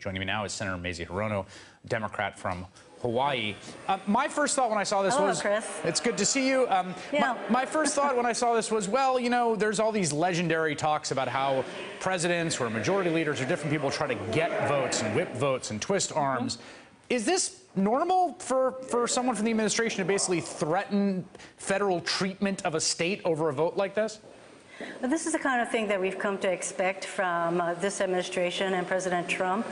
Joining me now is Senator Mazie Hirono, Democrat from Hawaii. My first thought when I saw this was, Chris. It's good to see you. My first thought when I saw this was, well, you know, there's all these legendary talks about how presidents or majority leaders or different people try to get votes and whip votes and twist arms. Is this normal for someone from the administration to basically threaten federal treatment of a state over a vote like this? Well, this is the kind of thing that we've come to expect from this administration and President Trump.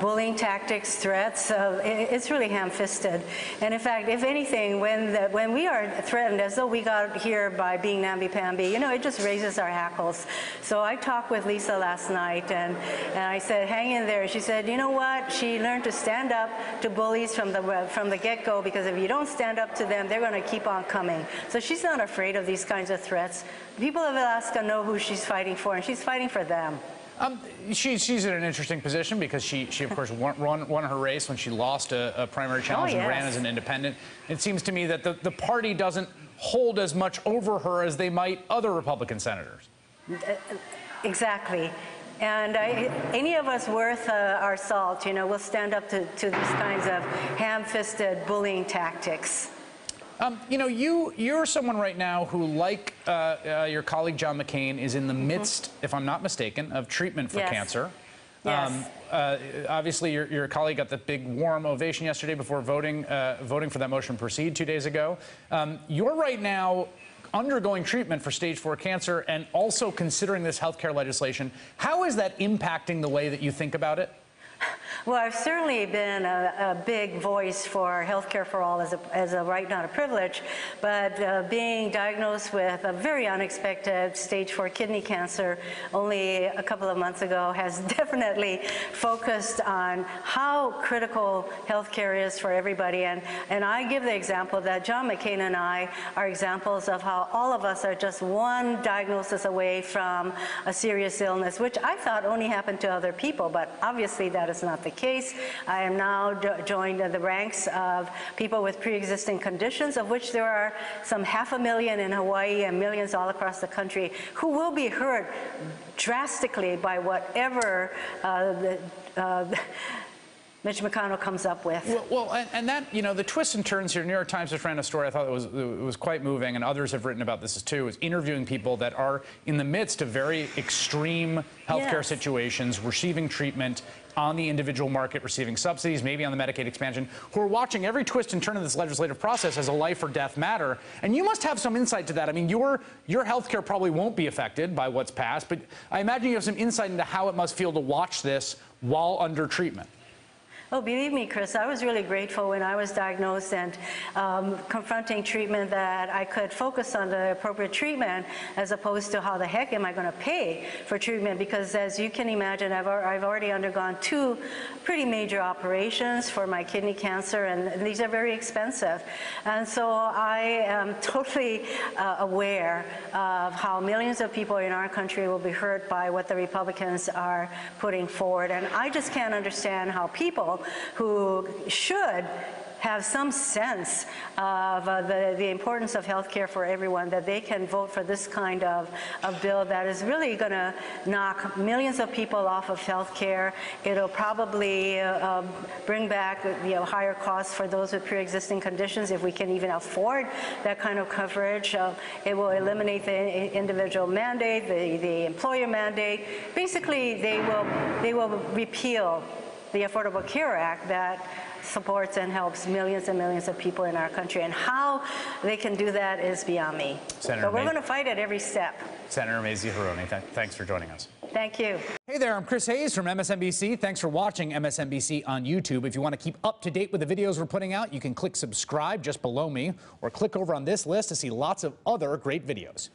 Bullying tactics, threats, it's really ham-fisted. And in fact, if anything, when we are threatened as though we got here by being namby-pamby, you know, it just raises our hackles. So I talked with Lisa last night, and I said, hang in there. She said, you know what? She learned to stand up to bullies from the get-go, because if you don't stand up to them, they're going to keep on coming. So she's not afraid of these kinds of threats. People of Alaska know who she's fighting for, and she's fighting for them. She's in an interesting position because she of course, won her race when she lost a primary challenge and ran as an independent. It seems to me that the party doesn't hold as much over her as they might other Republican senators. Exactly. And any of us worth our salt, you know, will stand up to these kinds of ham-fisted bullying tactics. You know, you're someone right now who, like your colleague John McCain, is in the midst, if I'm not mistaken, of treatment for cancer. Yes. Obviously, your colleague got the big warm ovation yesterday before voting for that motion to proceed 2 days ago. You're right now undergoing treatment for stage 4 cancer and also considering this healthcare legislation. How is that impacting the way that you think about it? Well, I've certainly been a big voice for healthcare for all as a right, not a privilege, but being diagnosed with a very unexpected stage 4 kidney cancer only a couple of months ago has definitely focused on how critical healthcare is for everybody. And I give the example that John McCain and I are examples of how all of us are just one diagnosis away from a serious illness, which I thought only happened to other people, but obviously that is not the case. I am now joined in the ranks of people with pre-existing conditions, of which there are some 500,000 in Hawaii and millions all across the country who will be hurt drastically by whatever Mitch McConnell comes up with. Well, and that, you know, the twists and turns here. New York Times just ran a story I thought it was quite moving, and others have written about this too, is interviewing people that are in the midst of very extreme healthcare situations, receiving treatment on the individual market, receiving subsidies, maybe on the Medicaid expansion, who are watching every twist and turn of this legislative process as a life or death matter. And you must have some insight to that. I mean, your healthcare probably won't be affected by what's passed, but I imagine you have some insight into how it must feel to watch this while under treatment. Oh, believe me, Chris, I was really grateful when I was diagnosed and confronting treatment that I could focus on the appropriate treatment as opposed to how the heck am I going to pay for treatment, because as you can imagine, I've already undergone 2 pretty major operations for my kidney cancer, and these are very expensive. And so I am totally aware of how millions of people in our country will be hurt by what the Republicans are putting forward. And I just can't understand how people who should have some sense of the importance of health care for everyone, that they can vote for this kind of bill that is really going to knock millions of people off of health care. It'll probably bring back, you know, higher costs for those with pre-existing conditions if we can even afford that kind of coverage. It will eliminate the individual mandate, the employer mandate. Basically, they will repeal the Affordable Care Act that supports and helps millions and millions of people in our country. And how they can do that is beyond me. But we're going to fight at every step. Senator Mazie Hirono, thanks for joining us. Thank you. Hey there, I'm Chris Hayes from MSNBC. Thanks for watching MSNBC on YouTube. If you want to keep up to date with the videos we're putting out, you can click subscribe just below me, or click over on this list to see lots of other great videos.